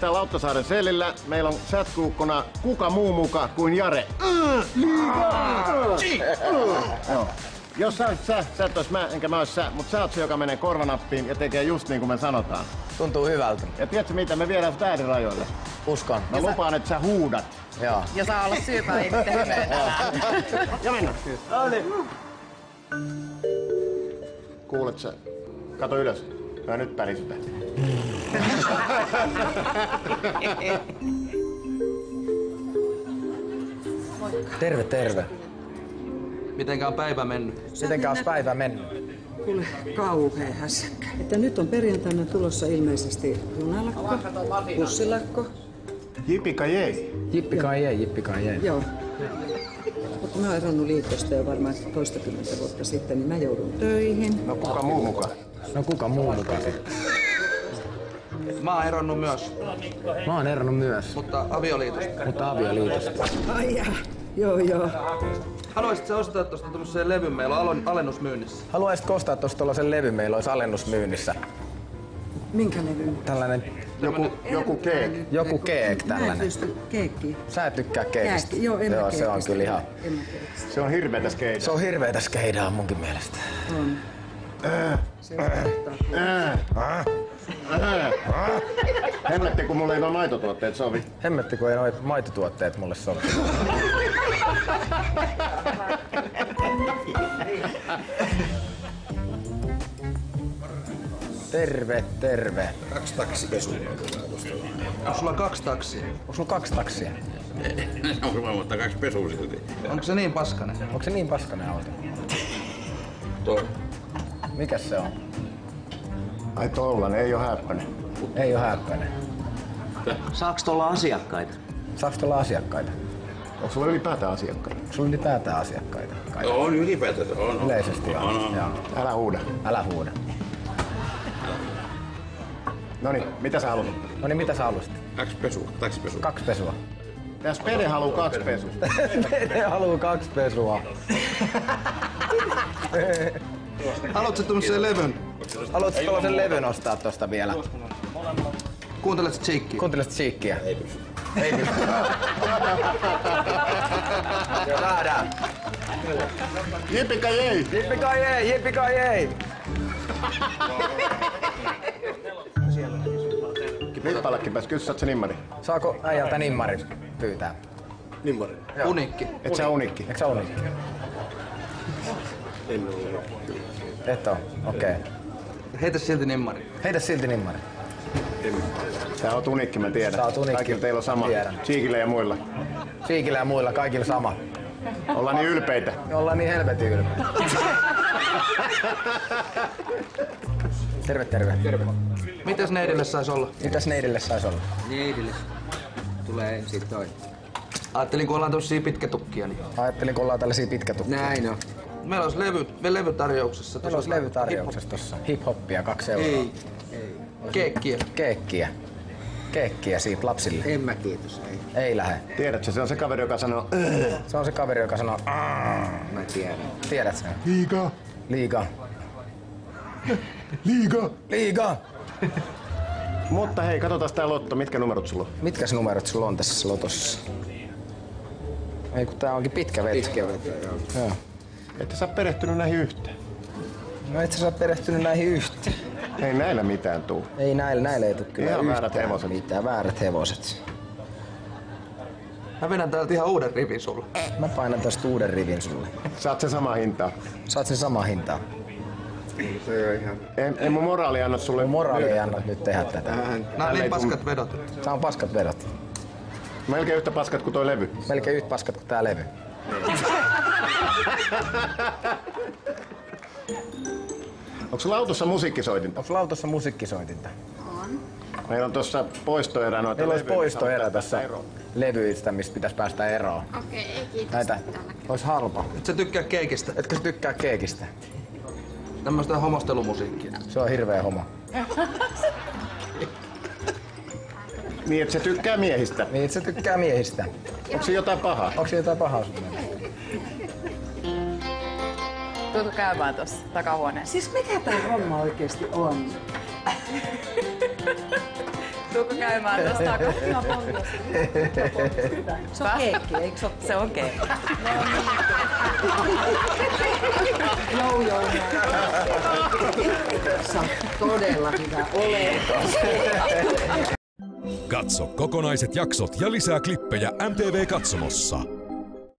tää Lauttasaaren sellillä. Meillä on chatkuukkona kuka muu muka kuin Jare. Joo. Jos sä oot sä et ois mä, enkä mä ois sä, mut sä oot se, joka menee korvanappiin ja tekee just niin kuin me sanotaan. Tuntuu hyvältä. Ja tiedätkö mitä, me viedään sut äärirajoille. Uskon. Mä lupaan, että sä huudat. Joo. Ja saa olla syypää itse. Ja mennään. Kuulet sä? Kato ylös. Ja nyt pärisytä. Terve, terve. Mitenkä on päivä mennyt? Mitenkä on päivä mennyt? Kuule, kauhea hässäkkä. Että nyt on perjantaina tulossa ilmeisesti junalakko, bussilakko. Jipika-jei. Jippi-kai-jei, jippi-kai-jei. Joo. Mutta mä oon eronnut liitosta jo varmaan toistakymmentä vuotta sitten, niin mä joudun töihin. No kuka muu mukaan? No kuka muu mukaan sitten? Mä oon eronnut myös, Mä oon eronnut myös, mutta avioliitosta. mutta avioliitosta. Ai jaa. Joo. Haluaisit sä ostaa tosta tommoseen levyn? Meillä on alennusmyynnissä. Haluaisitko ostaa tosta tollasen levyn? Meillä olisi alennusmyynnissä. Minkä levyn? Tällainen Joku keek. joku keek Mä en tällainen. pysty keekkiä. Sä et tykkää keekistä. Joo, en mä Joo, se on keekistä. kyllä ihan... En mä keekistä. Se on hirveetä skeidaa. Se on hirveetä skeidaa munkin mielestä. On. Se on Hemmetti, kun mulla ei noin maitotuotteet sovi. Hemmetti, kun ei noit maitotuotteet mulle sovi. Terve, terve. 2 taksipesua. Onko sulla 2 taksia? Onko sulla 2 taksia? Se on hyvä, mutta 2 pesua silti. Onko se niin paskanen? Onko se niin paskanen auto? Toi. Mikäs se on? Ai tollanen, ei oo häppänen. Ei oo häppänen. Saaks tuolla asiakkaita? Saaks tuolla asiakkaita? Onko sulla ylipäätään asiakkaita? Onko sulla ylipäätään asiakkaita? On ylipäätään, on. Yleisesti on. Joo. Älä huuda. Älä huuda. Noniin, mitä sä haluat? Noniin, mitä sä haluaisit? 2 pesua, taksipesua. 2 pesua. Täs Pede haluu 2 pesua. Pede haluu 2 pesua. Haluatko tuommoisen levyn? Haluatko tuollaisen levyn ostaa tosta vielä? Kuuntelet sä Cheekkiä? Kuuntelet Cheekkiä? Ei pysy. Ei pysty. Joo, nähdään. Jipika jei! Jipika jei, jipika jei! Lippallekin pääs, kysyt se nimmari. Saako äijältä nimmari pyytää? Nimmari? Unikki. Et sä unikki? Eikö sä unikki? En oo. Et oo, okei. Heitä silti nimmari. Heitä silti nimmari. Sä oot unikki, mä tiedän. Sä oot unikki. Kaikilla teillä on sama. Tiedän. Cheekillä ja muilla. Cheekillä ja muilla kaikilla sama. Ollaan niin ylpeitä. Me ollaan niin helvetin ylpeitä. Terve, terve. Terve. Mitäs neidille sais olla? Mitäs neidille sais olla? Neidille tulee ensin toi. Ajattelin, kun ollaan tommosia pitkätukkia, niin Ajattelin, kun ollaan tällaisia pitkätukkia. Näin on. meillä olisi levytarjouksessa. Meillä olisi levytarjouksessa tossa. Hip-hoppia 2 euroa. Ei. Keekkiä. Keekkiä. Keekkiä siitä lapsille. En mä kiitos, ei. Ei lähe. Tiedätkö, se on se kaveri, joka sanoo Se on se kaveri, joka sanoo Mä tiedän. Tiedät sen? liikaa, Liiga. liikaa. Liiga! Mutta hei, katsotaan tää lotto. Mitkä numerot sulla on? Mitkäs numerot sulla on tässä lotossa? Ei kun tää onkin pitkä veto. Pitkä veto, joo. Joo. Ette sä perehtynyt näihin yhteen. No et sä perehtynyt näihin yhteen. Ei näillä mitään tuu. Ei näillä ei tuu kyllä Ihan yhtään väärät hevoset. mitään. Väärät hevoset. Mä vedän täältä ihan uuden rivin sulle. Mä painan tästä uuden rivin sulle. Saat sen samaa hintaa. Saat sen samaa hintaa. Se on ihan... Ei mun moraali anna sulle. Mun moraali ei anna nyt tehdä tätä. Nää on niin paskat vedot. Tää on paskat vedot. Melkein yhtä paskat kuin toi levy. Melkein yhtä paskat kuin tää levy. Onko sulla autossa musiikkisoitinta? Onko sulla autossa musiikkisoitinta? Meillä on tossa poistoerä noita Meillä olisi levyjä, poistoerä mistä tässä eroon. levyistä, mistä pitäisi päästä eroon. Okei, ei kiitos. Näitä olisi halpa. Et sä tykkää keekistä? Etkö sä tykkää keekistä? Tämmöstä homostelumusiikkia. Se on hirveä homo. Niin, että se tykkää miehistä. Niin, et sä tykkää miehistä. Onko se jotain pahaa? Onko se jotain pahaa sun mielestä? Tuutko käymään tuossa takahuoneessa? Siis mikä tää homma oikeesti on? Tuuko käymään tosta? Se on keekki, eikö se ole? Se on keekki. Joo. Se on todella hyvä. Ole. Katso kokonaiset jaksot ja lisää klippejä MTV Katsomossa.